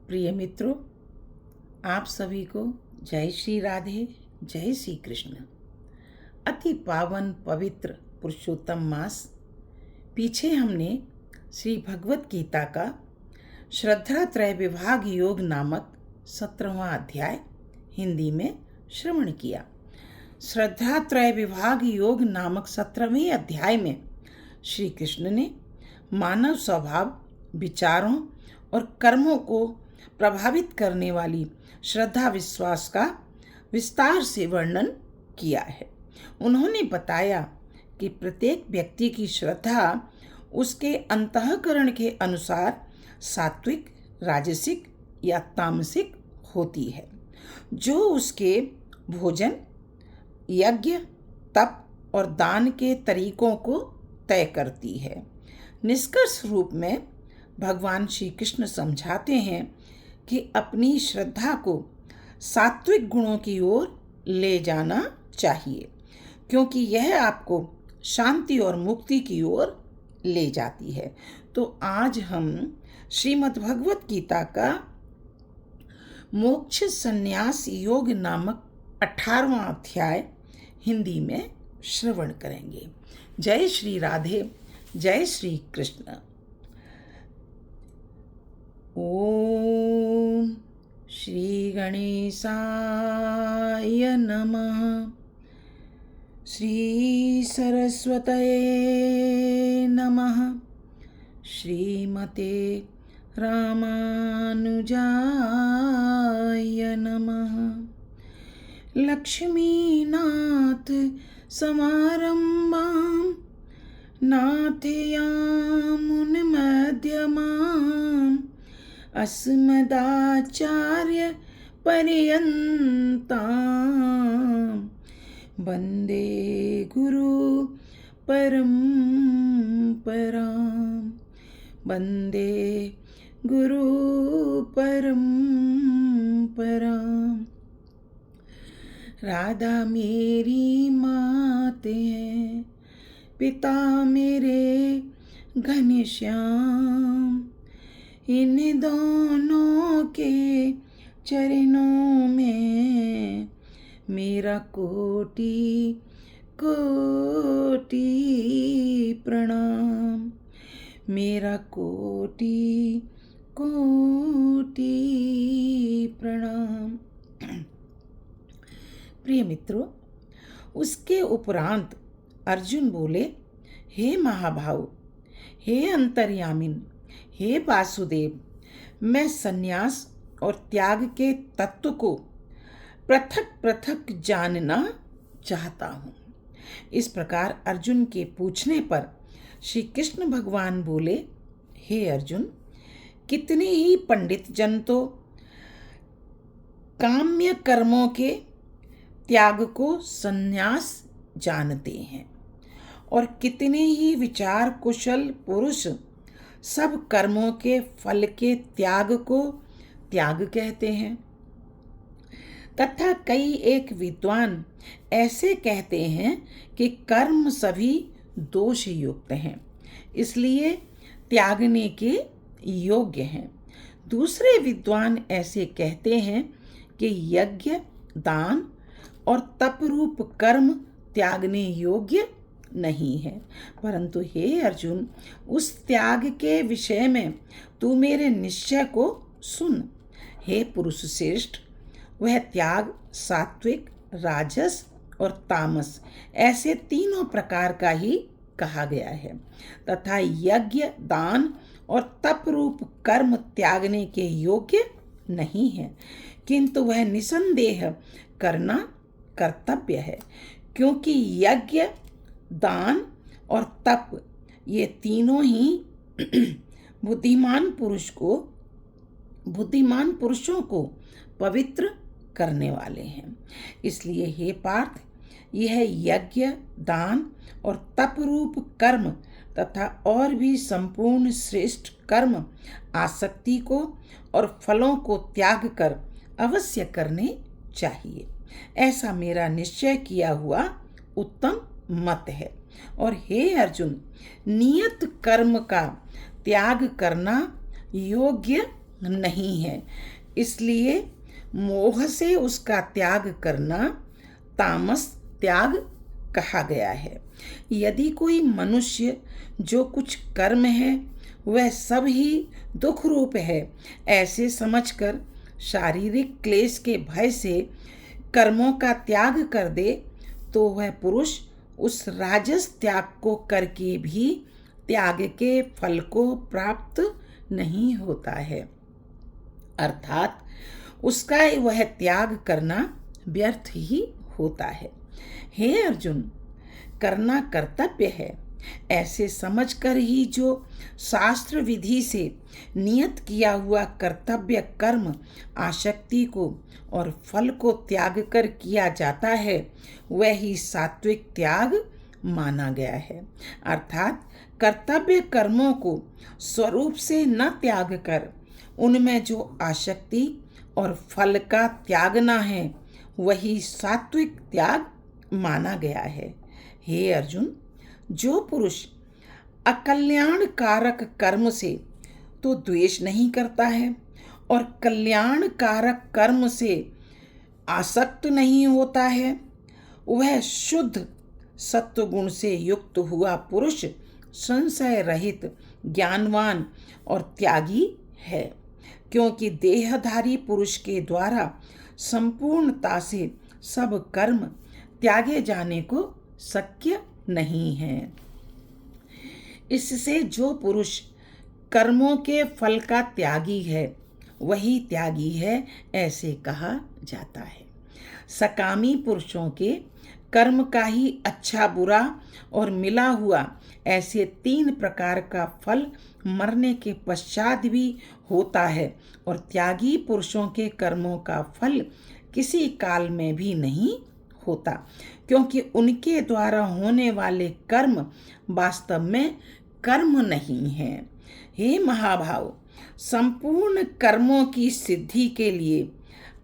प्रिय मित्रों, आप सभी को जय श्री राधे, जय श्री कृष्ण। अति पावन पवित्र पुरुषोत्तम मास। पीछे हमने श्री भगवत गीता का श्रद्धा त्रय विभाग योग नामक 17वां अध्याय हिंदी में श्रवण किया। श्रद्धा त्रय विभाग योग नामक 17वें अध्याय में श्री कृष्ण ने मानव स्वभाव, विचारों और कर्मों को प्रभावित करने वाली श्रद्धा विश्वास का विस्तार से वर्णन किया है। उन्होंने बताया कि प्रत्येक व्यक्ति की श्रद्धा उसके अंतःकरण के अनुसार सात्विक, राजसिक या तामसिक होती है, जो उसके भोजन, यज्ञ, तप और दान के तरीकों को तय करती है। निष्कर्ष रूप में भगवान श्री कृष्ण समझाते हैं कि अपनी श्रद्धा को सात्विक गुणों की ओर ले जाना चाहिए, क्योंकि यह आपको शांति और मुक्ति की ओर ले जाती है। तो आज हम श्रीमद् भगवत गीता का मोक्ष संन्यास योग नामक 18वां अध्याय हिंदी में श्रवण करेंगे। जय श्री राधे, जय श्री कृष्ण। ओम श्री गणेशाय नमः। श्री सरस्वतये नमः। श्रीमते रामानुजाय नमः। लक्ष्मीनाथ समारंभां नाथयामुनमध्यमाम् अस्मदाचार्य पर्यन्तां वन्दे गुरु परम्परां। वन्दे गुरु परम्परां। राधा मेरी मात है, पिता मेरे घनश्याम। इन दोनों के चरणों में मेरा कोटि कोटि प्रणाम। मेरा कोटि कोटि प्रणाम। प्रिय मित्रों, उसके उपरांत अर्जुन बोले, हे महाभाव, हे अंतर्यामिन, हे वासुदेव, मैं संन्यास और त्याग के तत्व को पृथक पृथक जानना चाहता हूँ। इस प्रकार अर्जुन के पूछने पर श्री कृष्ण भगवान बोले, हे अर्जुन, कितने ही पंडित जन तो काम्य कर्मों के त्याग को संन्यास जानते हैं, और कितने ही विचार कुशल पुरुष सब कर्मों के फल के त्याग को त्याग कहते हैं, तथा कई एक विद्वान ऐसे कहते हैं कि कर्म सभी दोष युक्त हैं, इसलिए त्यागने के योग्य हैं। दूसरे विद्वान ऐसे कहते हैं कि यज्ञ, दान और तप रूप कर्म त्यागने योग्य नहीं है। परंतु हे अर्जुन, उस त्याग के विषय में तू मेरे निश्चय को सुन। हे पुरुष श्रेष्ठ, वह त्याग सात्विक, राजस और तामस ऐसे तीनों प्रकार का ही कहा गया है, तथा यज्ञ, दान और तप रूप कर्म त्यागने के योग्य नहीं है, किंतु वह निसंदेह करना कर्तव्य है, क्योंकि यज्ञ, दान और तप ये तीनों ही बुद्धिमान पुरुषों को पवित्र करने वाले हैं। इसलिए हे पार्थ, यह यज्ञ, दान और तप रूप कर्म तथा और भी संपूर्ण श्रेष्ठ कर्म आसक्ति को और फलों को त्याग कर अवश्य करने चाहिए। ऐसा मेरा निश्चय किया हुआ उत्तम मत है। और हे अर्जुन, नियत कर्म का त्याग करना योग्य नहीं है, इसलिए मोह से उसका त्याग करना तामस त्याग कहा गया है। यदि कोई मनुष्य जो कुछ कर्म है वह सब ही दुख रूप है ऐसे समझकर शारीरिक क्लेश के भय से कर्मों का त्याग कर दे, तो वह पुरुष उस राजस त्याग को करके भी त्याग के फल को प्राप्त नहीं होता है, अर्थात उसका वह त्याग करना व्यर्थ ही होता है। हे अर्जुन, करना कर्तव्य है ऐसे समझकर ही जो शास्त्र विधि से नियत किया हुआ कर्तव्य कर्म आसक्ति को और फल को त्याग कर किया जाता है वह ही सात्विक त्याग माना गया है। अर्थात कर्तव्य कर्मों को स्वरूप से न त्याग कर उनमें जो आसक्ति और फल का त्यागना है वही सात्विक त्याग माना गया है। हे अर्जुन, जो पुरुष अकल्याण कारक कर्म से तो द्वेष नहीं करता है और कल्याण कारक कर्म से आसक्त नहीं होता है, वह शुद्ध सत्वगुण से युक्त हुआ पुरुष संशय रहित ज्ञानवान और त्यागी है, क्योंकि देहधारी पुरुष के द्वारा संपूर्णता से सब कर्म त्यागे जाने को शक्य नहीं है। इससे जो पुरुष कर्मों के फल का त्यागी है वही त्यागी है ऐसे कहा जाता है। सकामी पुरुषों के कर्म का ही अच्छा बुरा और मिला हुआ ऐसे 3 प्रकार का फल मरने के पश्चात भी होता है, और त्यागी पुरुषों के कर्मों का फल किसी काल में भी नहीं होता, क्योंकि उनके द्वारा होने वाले कर्म वास्तव में कर्म नहीं है। हे महाभाव, संपूर्ण कर्मों की सिद्धि के लिए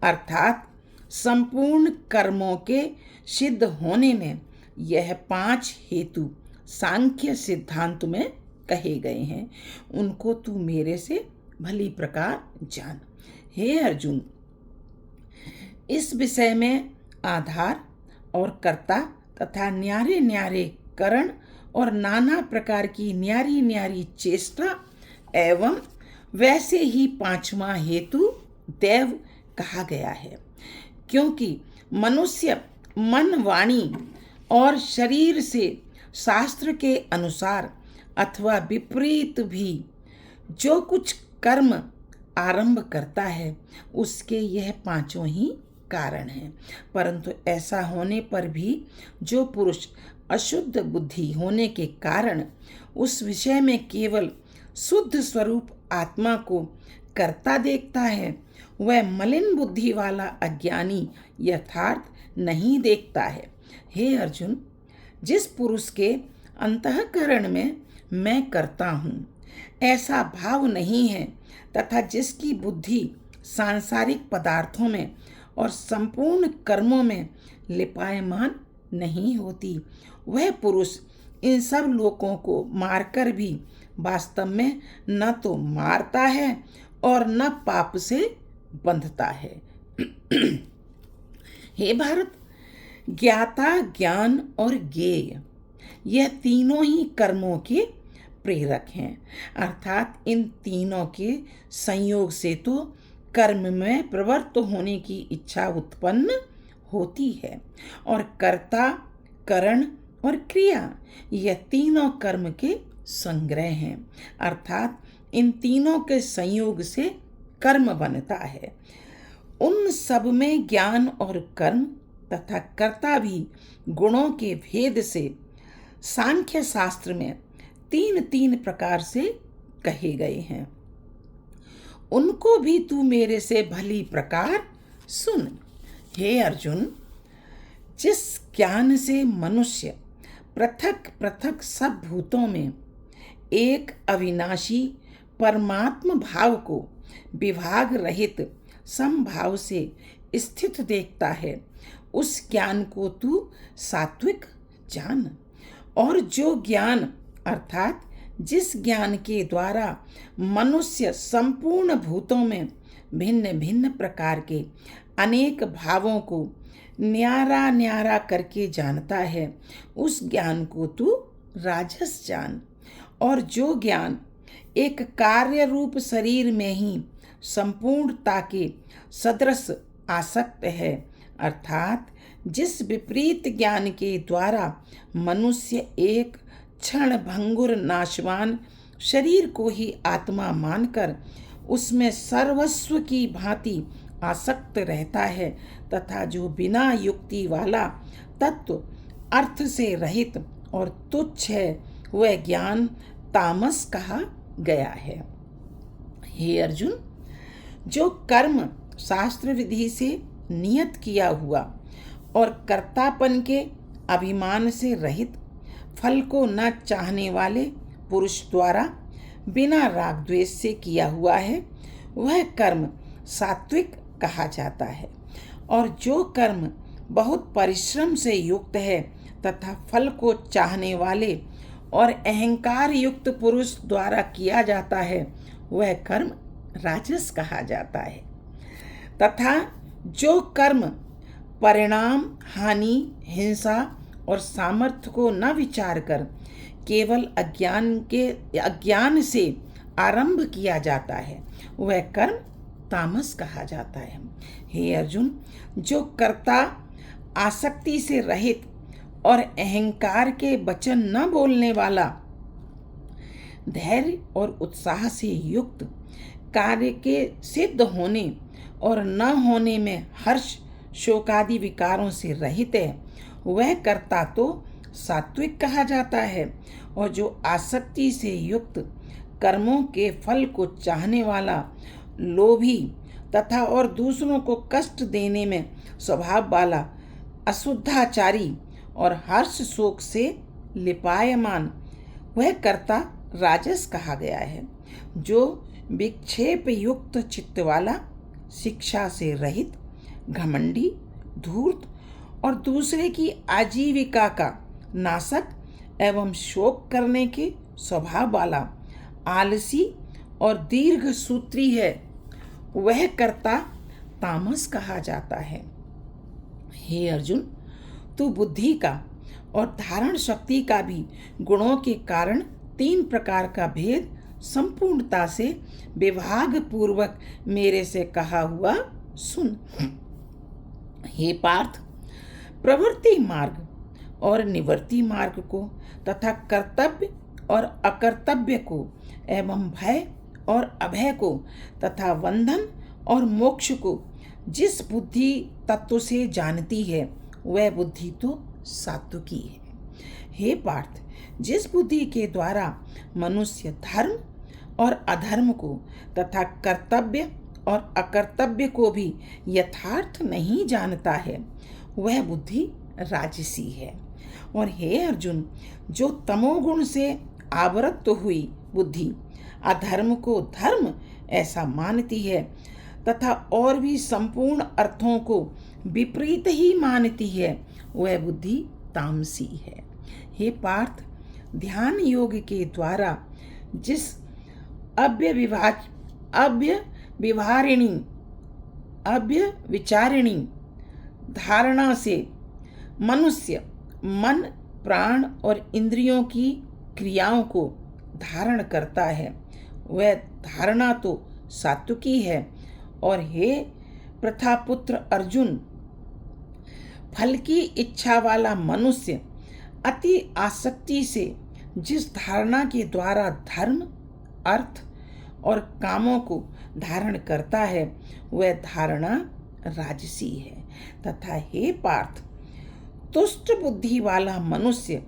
अर्थात संपूर्ण कर्मों के सिद्ध होने में यह 5 हेतु सांख्य सिद्धांत में कहे गए हैं, उनको तू मेरे से भली प्रकार जान। हे अर्जुन, इस विषय में आधार और कर्ता तथा न्यारे न्यारे करण और नाना प्रकार की न्यारी न्यारी चेष्टा एवं वैसे ही 5वां हेतु दैव कहा गया है, क्योंकि मनुष्य मन वाणी और शरीर से शास्त्र के अनुसार अथवा विपरीत भी जो कुछ कर्म आरंभ करता है उसके यह 5 ही कारण हैं। परंतु ऐसा होने पर भी जो पुरुष अशुद्ध बुद्धि होने के कारण उस विषय में केवल शुद्ध स्वरूप आत्मा को कर्ता देखता है, वह मलिन बुद्धि वाला अज्ञानी यथार्थ नहीं देखता है। हे अर्जुन, जिस पुरुष के अंतःकरण में मैं करता हूँ ऐसा भाव नहीं है तथा जिसकी बुद्धि सांसारिक पदार्थों में और संपूर्ण कर्मों में लिपायमान नहीं होती, वह पुरुष इन सब लोगों को मारकर भी वास्तव में न तो मारता है और न पाप से बंधता है। हे भारत, ज्ञाता, ज्ञान और ज्ञेय यह तीनों ही कर्मों के प्रेरक हैं, अर्थात इन तीनों के संयोग से तो कर्म में प्रवृत्त होने की इच्छा उत्पन्न होती है, और कर्ता, करण और क्रिया यह तीनों कर्म के संग्रह हैं, अर्थात इन तीनों के संयोग से कर्म बनता है। उन सब में ज्ञान और कर्म तथा कर्ता भी गुणों के भेद से सांख्य शास्त्र में 3 प्रकार से कहे गए हैं, उनको भी तू मेरे से भली प्रकार सुन। हे अर्जुन, जिस ज्ञान से मनुष्य पृथक पृथक सब भूतों में एक अविनाशी परमात्म भाव को विभाग रहित समभाव से स्थित देखता है, उस ज्ञान को तू सात्विक जान। और जो ज्ञान अर्थात जिस ज्ञान के द्वारा मनुष्य संपूर्ण भूतों में भिन्न भिन्न प्रकार के अनेक भावों को न्यारा न्यारा करके जानता है, उस ज्ञान को तू राजस जान। और जो ज्ञान एक कार्य रूप शरीर में ही संपूर्णता के सदृश आसक्त है, अर्थात जिस विपरीत ज्ञान के द्वारा मनुष्य एक क्षण भंगुर नाशवान शरीर को ही आत्मा मानकर उसमें सर्वस्व की भांति आसक्त रहता है, तथा जो बिना युक्ति वाला तत्व अर्थ से रहित और तुच्छ है, वह ज्ञान तामस कहा गया है। हे अर्जुन, जो कर्म शास्त्र विधि से नियत किया हुआ और कर्तापन के अभिमान से रहित, फल को न चाहने वाले पुरुष द्वारा बिना राग द्वेष से किया हुआ है, वह कर्म सात्विक कहा जाता है। और जो कर्म बहुत परिश्रम से युक्त है तथा फल को चाहने वाले और अहंकार युक्त पुरुष द्वारा किया जाता है, वह कर्म राजस कहा जाता है। तथा जो कर्म परिणाम, हानि, हिंसा और सामर्थ्य को न विचार कर केवल अज्ञान से आरंभ किया जाता है, वह कर्म तामस कहा जाता है। हे अर्जुन, जो कर्ता आसक्ति से रहित और अहंकार के वचन न बोलने वाला, धैर्य और उत्साह से युक्त, कार्य के सिद्ध होने और न होने में हर्ष शोकादि विकारों से रहित है, वह कर्ता तो सात्विक कहा जाता है। और जो आसक्ति से युक्त, कर्मों के फल को चाहने वाला, लोभी तथा और दूसरों को कष्ट देने में स्वभाव वाला, अशुद्धाचारी और हर्ष शोक से लिपायमान, वह कर्ता राजस कहा गया है। जो विक्षेप युक्त चित्त वाला, शिक्षा से रहित, घमंडी, धूर्त और दूसरे की आजीविका का नाशक एवं शोक करने के स्वभाव वाला, आलसी और दीर्घ सूत्री है, वह कर्ता तामस कहा जाता है। हे अर्जुन, तू बुद्धि का और धारण शक्ति का भी गुणों के कारण 3 प्रकार का भेद संपूर्णता से विभाग पूर्वक मेरे से कहा हुआ सुन। हे पार्थ, प्रवृत्ति मार्ग और निवृत्ति मार्ग को तथा कर्तव्य और अकर्तव्य को एवं भय और अभय को तथा बंधन और मोक्ष को जिस बुद्धि तत्व से जानती है, वह बुद्धि तो सात्विकी है। हे पार्थ, जिस बुद्धि के द्वारा मनुष्य धर्म और अधर्म को तथा कर्तव्य और अकर्तव्य को भी यथार्थ नहीं जानता है, वह बुद्धि राजसी है। और हे अर्जुन, जो तमोगुण से आवृत्त हुई बुद्धि अधर्म को धर्म ऐसा मानती है तथा और भी संपूर्ण अर्थों को विपरीत ही मानती है, वह बुद्धि तामसी है। हे पार्थ, ध्यान योग के द्वारा जिस अव्यविचारिणी धारणा से मनुष्य मन, प्राण और इंद्रियों की क्रियाओं को धारण करता है, वह धारणा तो सात्विकी है। और हे प्रथापुत्र अर्जुन, फल की इच्छा वाला मनुष्य अति आसक्ति से जिस धारणा के द्वारा धर्म, अर्थ और कामों को धारण करता है, वह धारणा राजसी है। तथा हे पार्थ, तुष्ट बुद्धि वाला मनुष्य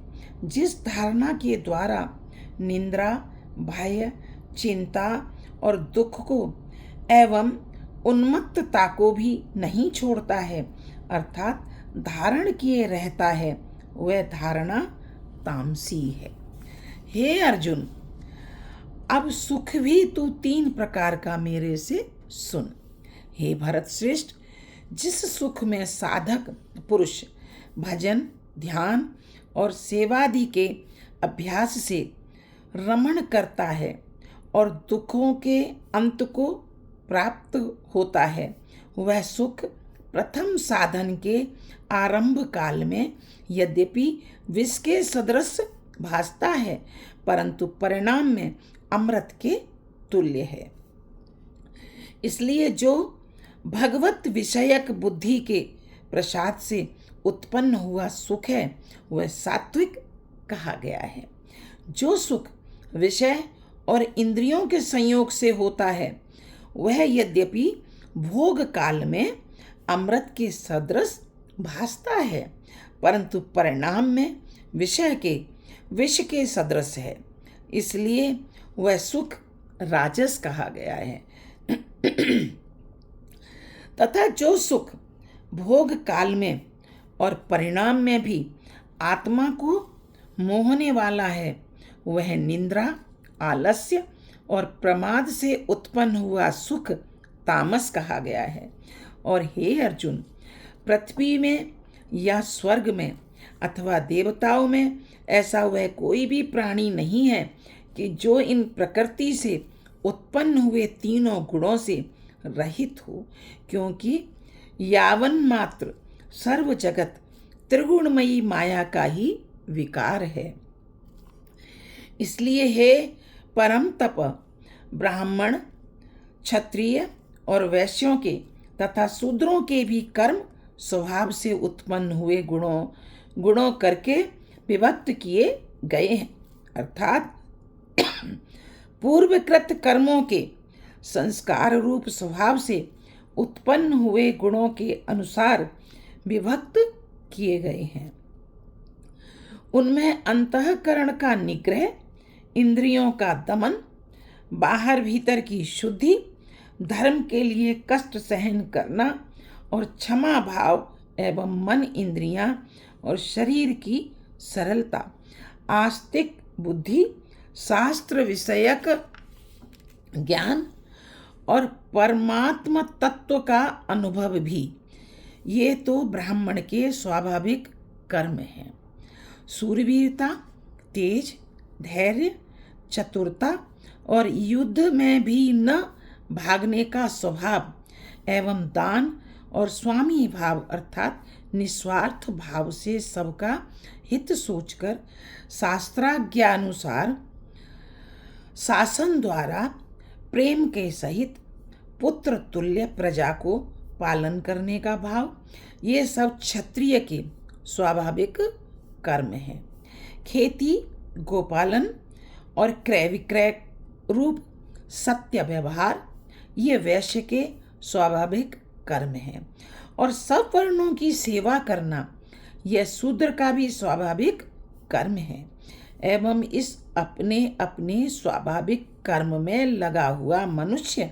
जिस धारणा के द्वारा निंद्रा, भय, चिंता और दुख को एवं उन्मत्तता को भी नहीं छोड़ता है, अर्थात धारण किए रहता है, वह धारणा तामसी है। हे अर्जुन, अब सुख भी तू 3 प्रकार का मेरे से सुन। हे भरत श्रेष्ठ, जिस सुख में साधक पुरुष भजन, ध्यान और सेवादि के अभ्यास से रमण करता है और दुखों के अंत को प्राप्त होता है, वह सुख प्रथम साधन के आरंभ काल में यद्यपि विष के सदृश भासता है, परंतु परिणाम में अमृत के तुल्य है। इसलिए जो भगवत विषयक बुद्धि के प्रसाद से उत्पन्न हुआ सुख है, वह सात्विक कहा गया है। जो सुख विषय और इंद्रियों के संयोग से होता है, वह यद्यपि भोग काल में अमृत के सदृश भासता है, परंतु परिणाम में विष के सदृश है, इसलिए वह सुख राजस कहा गया है। तथा जो सुख भोग काल में और परिणाम में भी आत्मा को मोहने वाला है, वह निंद्रा, आलस्य और प्रमाद से उत्पन्न हुआ सुख तामस कहा गया है। और हे अर्जुन, पृथ्वी में या स्वर्ग में अथवा देवताओं में ऐसा वह कोई भी प्राणी नहीं है कि जो इन प्रकृति से उत्पन्न हुए तीनों गुणों से रहित हो, क्योंकि यावन मात्र सर्व जगत त्रिगुणमयी माया का ही विकार है। इसलिए हे परम तप, ब्राह्मण, क्षत्रिय और वैश्यों के तथा शूद्रों के भी कर्म स्वभाव से उत्पन्न हुए गुणों करके विभक्त किए गए हैं, अर्थात पूर्वकृत कर्मों के संस्कार रूप स्वभाव से उत्पन्न हुए गुणों के अनुसार विभक्त किए गए हैं। उनमें अंतःकरण का निग्रह, इंद्रियों का दमन, बाहर भीतर की शुद्धि, धर्म के लिए कष्ट सहन करना और क्षमा भाव एवं मन, इंद्रियां और शरीर की सरलता, आस्तिक बुद्धि, शास्त्र विषयक ज्ञान और परमात्म तत्व का अनुभव भी, ये तो ब्राह्मण के स्वाभाविक कर्म हैं। शूरवीरता, तेज, धैर्य, चतुरता और युद्ध में भी न भागने का स्वभाव एवं दान और स्वामी भाव अर्थात निस्वार्थ भाव से सबका हित सोचकर शास्त्राज्ञानुसार शासन द्वारा प्रेम के सहित पुत्र तुल्य प्रजा को पालन करने का भाव, ये सब क्षत्रिय के स्वाभाविक कर्म हैं। खेती, गोपालन और क्रय विक्रय रूप सत्य व्यवहार, ये वैश्य के स्वाभाविक कर्म हैं। और सब वर्णों की सेवा करना, यह शूद्र का भी स्वाभाविक कर्म है। एवं इस अपने अपने स्वाभाविक कर्म में लगा हुआ मनुष्य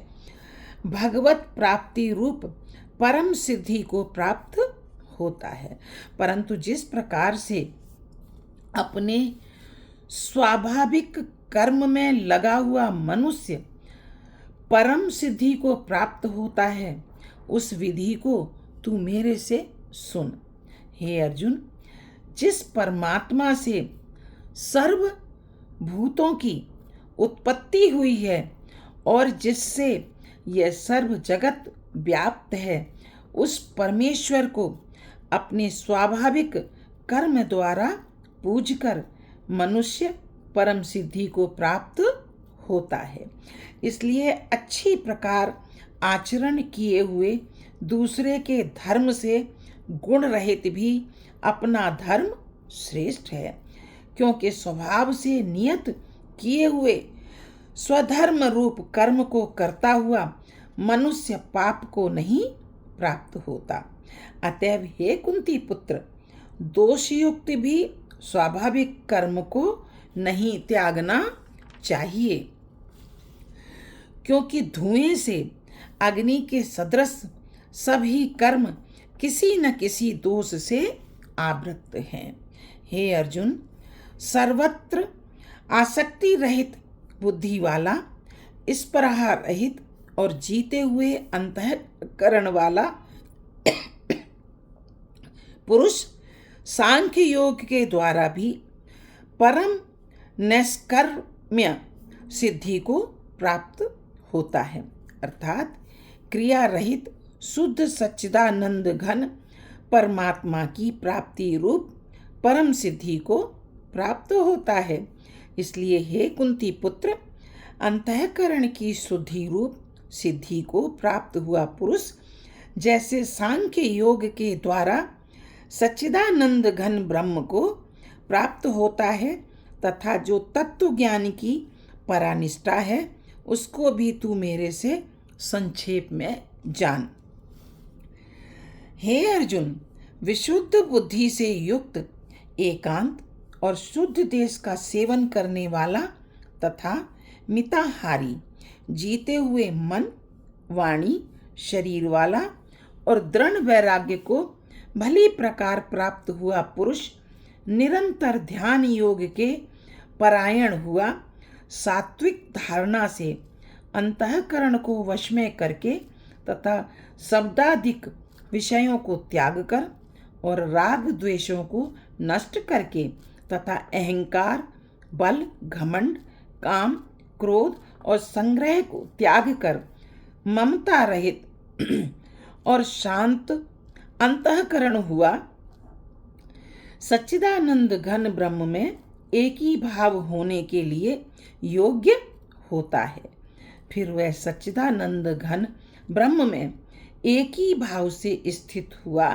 भगवत प्राप्ति रूप परम सिद्धि को प्राप्त होता है। परंतु जिस प्रकार से अपने स्वाभाविक कर्म में लगा हुआ मनुष्य परम सिद्धि को प्राप्त होता है, उस विधि को तू मेरे से सुन। हे अर्जुन, जिस परमात्मा से सर्व भूतों की उत्पत्ति हुई है और जिससे यह सर्व जगत व्याप्त है, उस परमेश्वर को अपने स्वाभाविक कर्म द्वारा पूजकर मनुष्य परम सिद्धि को प्राप्त होता है। इसलिए अच्छी प्रकार आचरण किए हुए दूसरे के धर्म से गुण रहित भी अपना धर्म श्रेष्ठ है, क्योंकि स्वभाव से नियत किए हुए स्वधर्म रूप कर्म को करता हुआ मनुष्य पाप को नहीं प्राप्त होता। अतएव हे कुंती पुत्र, दोषयुक्त भी स्वाभाविक कर्म को नहीं त्यागना चाहिए, क्योंकि धुएं से अग्नि के सदृश सभी कर्म किसी न किसी दोष से आवृत हैं। हे अर्जुन, सर्वत्र आसक्ति रहित बुद्धि वाला, स्पृहा रहित और जीते हुए अंतःकरण वाला पुरुष सांख्य योग के द्वारा भी परम नैष्कर्म्य में सिद्धि को प्राप्त होता है, अर्थात क्रिया रहित शुद्ध सच्चिदानंद घन परमात्मा की प्राप्ति रूप परम सिद्धि को प्राप्त होता है। इसलिए हे कुंती पुत्र, अंतःकरण की शुद्धि रूप सिद्धि को प्राप्त हुआ पुरुष जैसे सांख्य योग के द्वारा सच्चिदानंद घन ब्रह्म को प्राप्त होता है तथा जो तत्व ज्ञान की परानिष्ठा है उसको भी तू मेरे से संक्षेप में जान। हे अर्जुन, विशुद्ध बुद्धि से युक्त एकांत और शुद्ध देश का सेवन करने वाला तथा मिताहारी, जीते हुए मन, वाणी, शरीर वाला और दृढ़ वैराग्य को भली प्रकार प्राप्त हुआ पुरुष निरंतर ध्यान योग के परायण हुआ सात्विक धारणा से अंतःकरण को वश में करके तथा शब्दाधिक विषयों को त्याग कर और राग द्वेषों को नष्ट करके तथा अहंकार, बल, घमंड, काम, क्रोध और संग्रह को त्याग कर ममता रहित और शांत अंतःकरण हुआ सच्चिदानंद घन ब्रह्म में एक ही भाव होने के लिए योग्य होता है। फिर वह सच्चिदानंद घन ब्रह्म में एक ही भाव से स्थित हुआ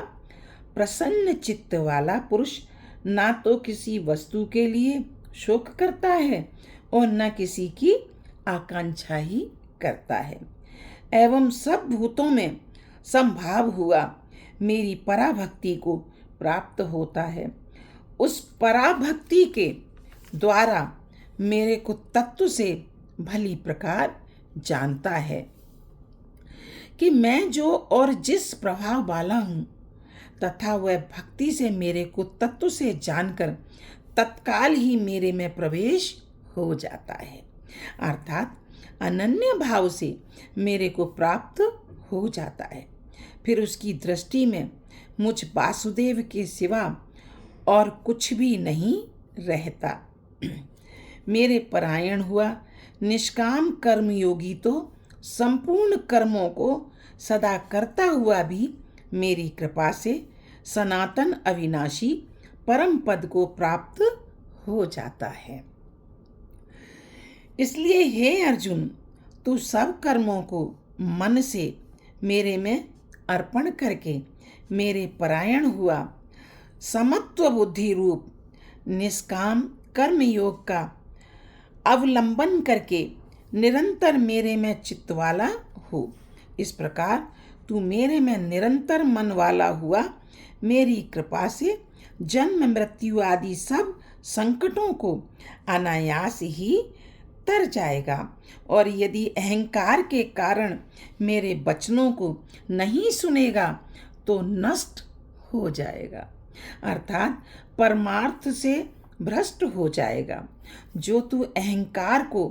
प्रसन्न चित्त वाला पुरुष ना तो किसी वस्तु के लिए शोक करता है और न किसी की आकांक्षा ही करता है, एवं सब भूतों में संभाव हुआ मेरी पराभक्ति को प्राप्त होता है। उस पराभक्ति के द्वारा मेरे को तत्व से भली प्रकार जानता है कि मैं जो और जिस प्रभाव वाला हूँ तथा वह भक्ति से मेरे को तत्व से जानकर तत्काल ही मेरे में प्रवेश हो जाता है, अर्थात अनन्य भाव से मेरे को प्राप्त हो जाता है। फिर उसकी दृष्टि में मुझ वासुदेव के सिवा और कुछ भी नहीं रहता। मेरे परायण हुआ निष्काम कर्मयोगी तो संपूर्ण कर्मों को सदा करता हुआ भी मेरी कृपा से सनातन अविनाशी परम पद को प्राप्त हो जाता है। इसलिए हे अर्जुन, तू सब कर्मों को मन से मेरे में अर्पण करके मेरे परायण हुआ समत्व बुद्धि रूप निष्काम कर्म योग का अवलंबन करके निरंतर मेरे में चित्त वाला हो। इस प्रकार तू मेरे में निरंतर मन वाला हुआ मेरी कृपा से जन्म मृत्यु आदि सब संकटों को अनायास ही तर जाएगा और यदि अहंकार के कारण मेरे वचनों को नहीं सुनेगा तो नष्ट हो जाएगा, अर्थात परमार्थ से भ्रष्ट हो जाएगा। जो तू अहंकार को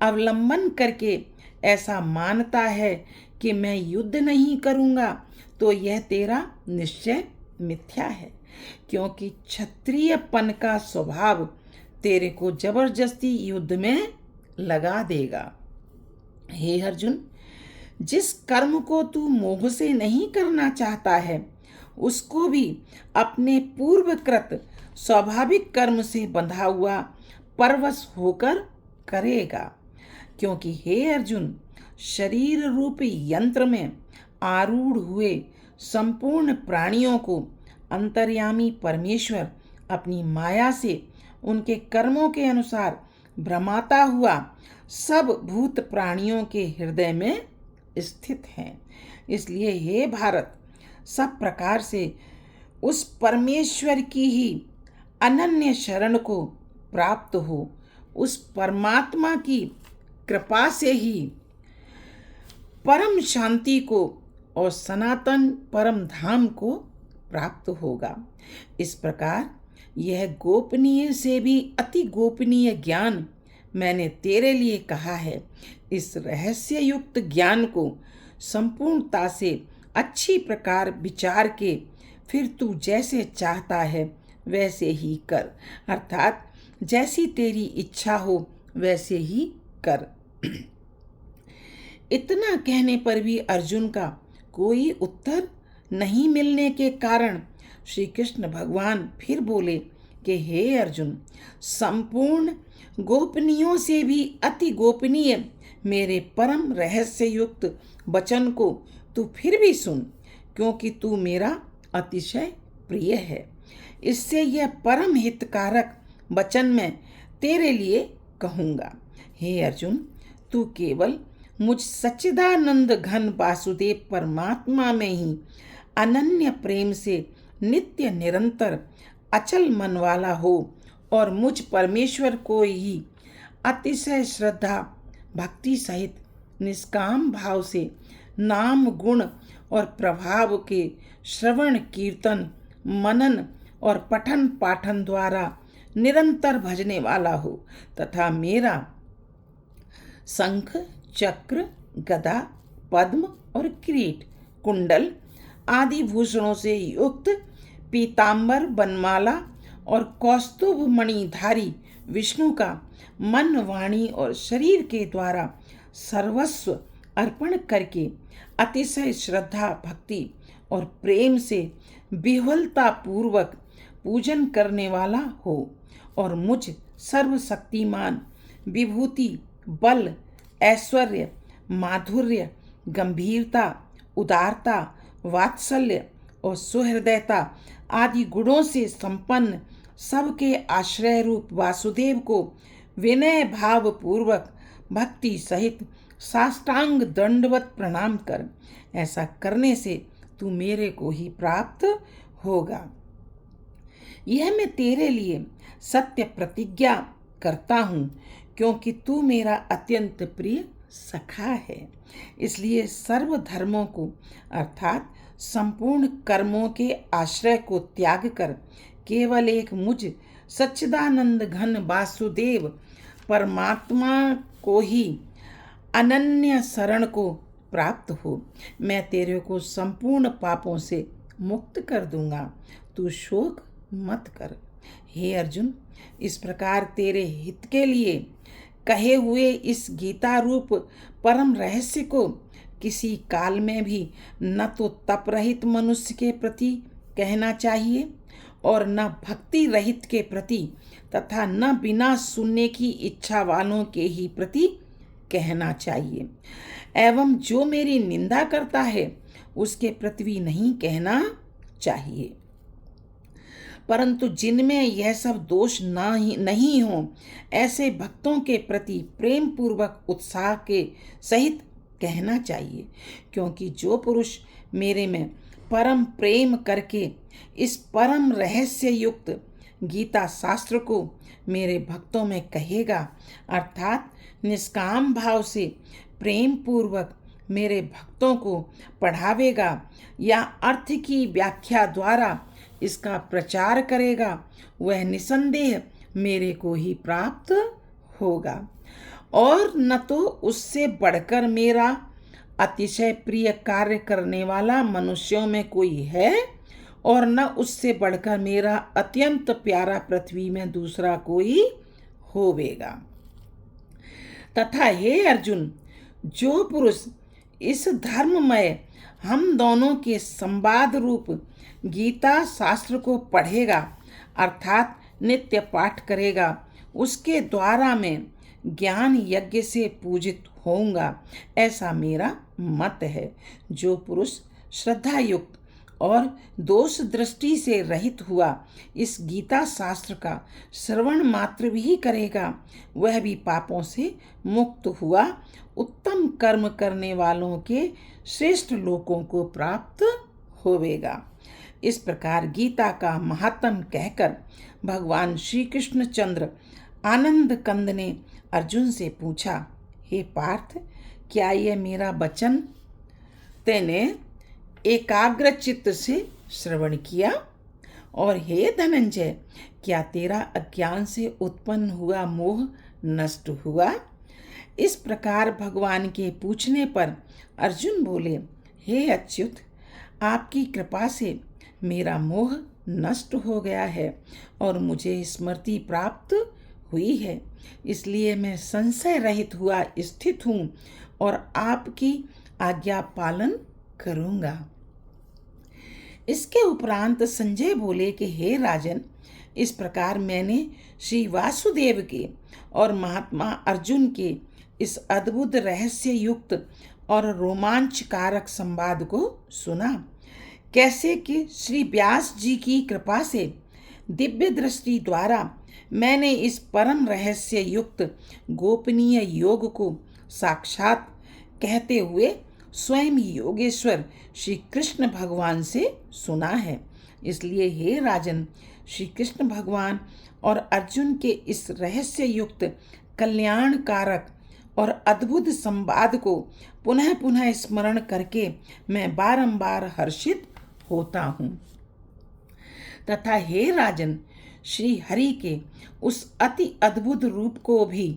अवलंबन करके ऐसा मानता है कि मैं युद्ध नहीं करूँगा, तो यह तेरा निश्चय मिथ्या है, क्योंकि क्षत्रियपन का स्वभाव तेरे को जबरदस्ती युद्ध में लगा देगा। हे अर्जुन, जिस कर्म को तू मोह से नहीं करना चाहता है उसको भी अपने पूर्वकृत स्वाभाविक कर्म से बंधा हुआ परवश होकर करेगा, क्योंकि हे अर्जुन, शरीर रूपी यंत्र में आरूढ़ हुए संपूर्ण प्राणियों को अंतर्यामी परमेश्वर अपनी माया से उनके कर्मों के अनुसार भ्रमाता हुआ सब भूत प्राणियों के हृदय में स्थित है। इसलिए हे भारत, सब प्रकार से उस परमेश्वर की ही अनन्य शरण को प्राप्त हो। उस परमात्मा की कृपा से ही परम शांति को और सनातन परम धाम को प्राप्त होगा। इस प्रकार यह गोपनीय से भी अति गोपनीय ज्ञान मैंने तेरे लिए कहा है। इस रहस्य युक्त ज्ञान को संपूर्णता से अच्छी प्रकार विचार के फिर तू जैसे चाहता है वैसे ही कर, अर्थात जैसी तेरी इच्छा हो वैसे ही कर। इतना कहने पर भी अर्जुन का कोई उत्तर नहीं मिलने के कारण श्री कृष्ण भगवान फिर बोले कि हे अर्जुन, संपूर्ण गोपनीयों से भी अति गोपनीय मेरे परम रहस्य युक्त वचन को तू फिर भी सुन, क्योंकि तू मेरा अतिशय प्रिय है। इससे यह परम हितकारक वचन मैं तेरे लिए कहूँगा। हे अर्जुन, तू केवल मुझ सच्चिदानंद घन वासुदेव परमात्मा में ही अनन्य प्रेम से नित्य निरंतर अचल मन वाला हो और मुझ परमेश्वर को ही अतिशय श्रद्धा भक्ति सहित निष्काम भाव से नाम गुण और प्रभाव के श्रवण कीर्तन मनन और पठन पाठन द्वारा निरंतर भजने वाला हो तथा मेरा शंख चक्र गदा पद्म और किरीट कुंडल आदि भूषणों से युक्त पीतांबर बनमाला और कौस्तुभ मणिधारी विष्णु का मन वाणी और शरीर के द्वारा सर्वस्व अर्पण करके अतिशय श्रद्धा भक्ति और प्रेम से विह्वलता पूर्वक पूजन करने वाला हो और मुझ सर्वशक्तिमान विभूति बल ऐश्वर्य माधुर्य गंभीरता उदारता वात्सल्य और सुहृदयता आदि गुणों से संपन्न सबके आश्रय रूप वासुदेव को विनय भाव पूर्वक भक्ति सहित साष्टांग दंडवत प्रणाम कर। ऐसा करने से तू मेरे को ही प्राप्त होगा। यह मैं तेरे लिए सत्य प्रतिज्ञा करता हूँ, क्योंकि तू मेरा अत्यंत प्रिय सखा है। इसलिए सर्व धर्मों को अर्थात संपूर्ण कर्मों के आश्रय को त्याग कर केवल एक मुझ सच्चिदानंद घन वासुदेव परमात्मा को ही अनन्य शरण को प्राप्त हो। मैं तेरे को संपूर्ण पापों से मुक्त कर दूंगा, तू शोक मत कर। हे अर्जुन, इस प्रकार तेरे हित के लिए कहे हुए इस गीता रूप परम रहस्य को किसी काल में भी न तो तप रहित मनुष्य के प्रति कहना चाहिए और न भक्ति रहित के प्रति तथा न बिना सुनने की इच्छा वालों के ही प्रति कहना चाहिए, एवं जो मेरी निंदा करता है उसके प्रति भी नहीं कहना चाहिए। परंतु जिनमें यह सब दोष नहीं हो ऐसे भक्तों के प्रति प्रेम पूर्वक उत्साह के सहित कहना चाहिए, क्योंकि जो पुरुष मेरे में परम प्रेम करके इस परम रहस्य युक्त गीता शास्त्र को मेरे भक्तों में कहेगा अर्थात निष्काम भाव से प्रेम पूर्वक मेरे भक्तों को पढ़ावेगा या अर्थ की व्याख्या द्वारा इसका प्रचार करेगा, वह निसंदेह मेरे को ही प्राप्त होगा। और न तो उससे बढ़कर मेरा अतिशय प्रिय कार्य करने वाला मनुष्यों में कोई है और न उससे बढ़कर मेरा अत्यंत प्यारा पृथ्वी में दूसरा कोई होवेगा। तथा हे अर्जुन, जो पुरुष इस धर्ममय हम दोनों के संवाद रूप गीता शास्त्र को पढ़ेगा अर्थात नित्य पाठ करेगा, उसके द्वारा मैं ज्ञान यज्ञ से पूजित होऊंगा, ऐसा मेरा मत है। जो पुरुष श्रद्धा युक्त और दोष दृष्टि से रहित हुआ इस गीता शास्त्र का श्रवण मात्र भी करेगा, वह भी पापों से मुक्त हुआ उत्तम कर्म करने वालों के श्रेष्ठ लोकों को प्राप्त होवेगा। इस प्रकार गीता का महात्म कहकर भगवान श्री कृष्ण चंद्र आनंद कंद ने अर्जुन से पूछा, हे पार्थ, क्या यह मेरा वचन तेने एकाग्र चित्त से श्रवण किया? और हे धनंजय, क्या तेरा अज्ञान से उत्पन्न हुआ मोह नष्ट हुआ? इस प्रकार भगवान के पूछने पर अर्जुन बोले, हे अच्युत, आपकी कृपा से मेरा मोह नष्ट हो गया है और मुझे स्मृति प्राप्त हुई है, इसलिए मैं संशय रहित हुआ स्थित हूँ और आपकी आज्ञा पालन करूँगा। इसके उपरांत संजय बोले कि हे राजन, इस प्रकार मैंने श्री वासुदेव के और महात्मा अर्जुन के इस अद्भुत रहस्य युक्त और रोमांचकारक संवाद को सुना। कैसे कि श्री व्यास जी की कृपा से दिव्य दृष्टि द्वारा मैंने इस परम रहस्य युक्त गोपनीय योग को साक्षात कहते हुए स्वयं योगेश्वर श्री कृष्ण भगवान से सुना है। इसलिए हे राजन, श्री कृष्ण भगवान और अर्जुन के इस रहस्य युक्त कल्याणकारक और अद्भुत संवाद को पुनः पुनः स्मरण करके मैं बारंबार हर्षित होता हूँ तथा हे राजन, श्री हरि के उस अति अद्भुत रूप को भी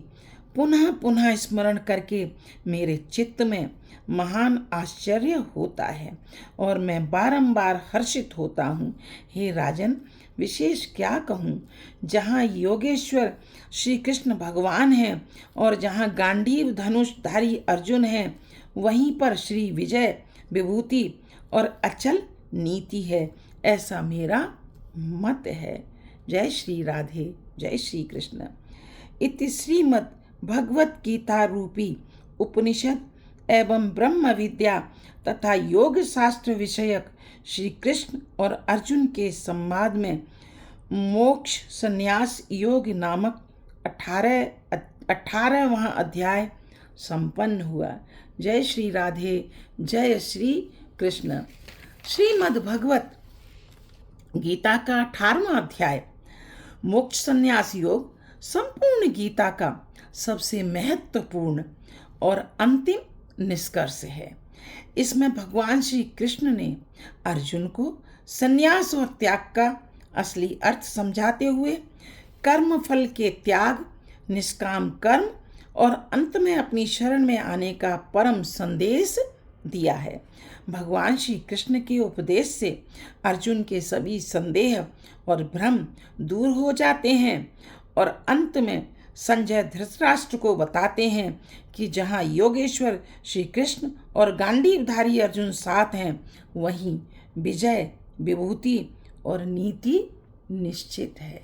पुनः पुनः स्मरण करके मेरे चित्त में महान आश्चर्य होता है और मैं बारंबार हर्षित होता हूँ। हे राजन, विशेष क्या कहूँ, जहाँ योगेश्वर श्री कृष्ण भगवान हैं और जहाँ गांडीव धनुषधारी अर्जुन हैं, वहीं पर श्री विजय विभूति और अचल नीति है, ऐसा मेरा मत है। जय श्री राधे, जय श्री कृष्ण। इति श्रीमद् भगवत गीता रूपी उपनिषद एवं ब्रह्म विद्या तथा योग शास्त्र विषयक श्री कृष्ण और अर्जुन के संवाद में मोक्ष संन्यास योग नामक 18वां अध्याय संपन्न हुआ। जय श्री राधे, जय श्री कृष्ण। श्रीमद् भगवत गीता का 18वां अध्याय मोक्ष संन्यास योग संपूर्ण गीता का सबसे महत्वपूर्ण और अंतिम निष्कर्ष है। इसमें भगवान श्री कृष्ण ने अर्जुन को संन्यास और त्याग का असली अर्थ समझाते हुए कर्म फल के त्याग, निष्काम कर्म और अंत में अपनी शरण में आने का परम संदेश दिया है। भगवान श्री कृष्ण के उपदेश से अर्जुन के सभी संदेह और भ्रम दूर हो जाते हैं और अंत में संजय धृतराष्ट्र को बताते हैं कि जहाँ योगेश्वर श्री कृष्ण और गांडीवधारी अर्जुन साथ हैं, वहीं विजय, विभूति और नीति निश्चित है।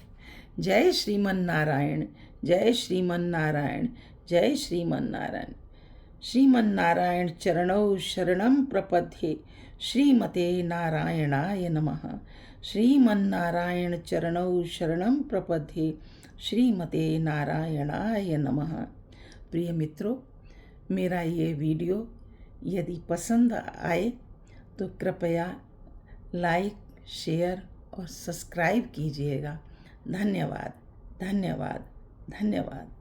जय श्रीमन नारायण, जय श्रीमन नारायण, जय श्रीमन नारायण। श्रीमन नारायण चरणौ शरणं प्रपद्ये, श्रीमते नारायणाय नमः। श्रीमन नारायण चरणौ शरणं प्रपद्ये, श्रीमते नारायणाय नमः। प्रिय मित्रों, मेरा ये वीडियो यदि पसंद आए तो कृपया लाइक, शेयर और सब्सक्राइब कीजिएगा। धन्यवाद, धन्यवाद, धन्यवाद।